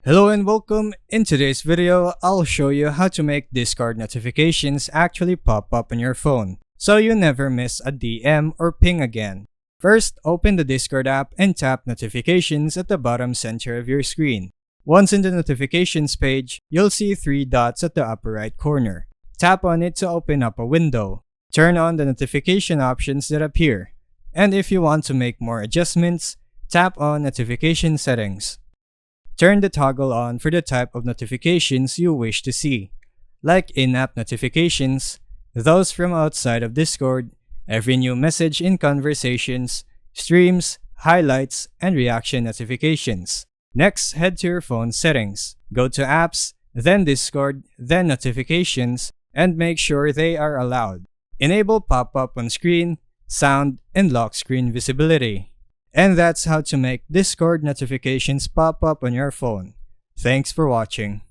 Hello and welcome. In today's video, I'll show you how to make Discord notifications actually pop up on your phone, so you never miss a DM or ping again. First, open the Discord app and tap Notifications at the bottom center of your screen. Once in the Notifications page, you'll see 3 dots at the upper right corner. Tap on it to open up a window. Turn on the notification options that appear. And if you want to make more adjustments, tap on Notification Settings. Turn the toggle on for the type of notifications you wish to see, like in-app notifications, those from outside of Discord, every new message in conversations, streams, highlights, and reaction notifications. Next, head to your phone settings. Go to Apps, then Discord, then Notifications, and make sure they are allowed. Enable pop-up on screen, sound, and lock screen visibility. And that's how to make Discord notifications pop up on your phone. Thanks for watching.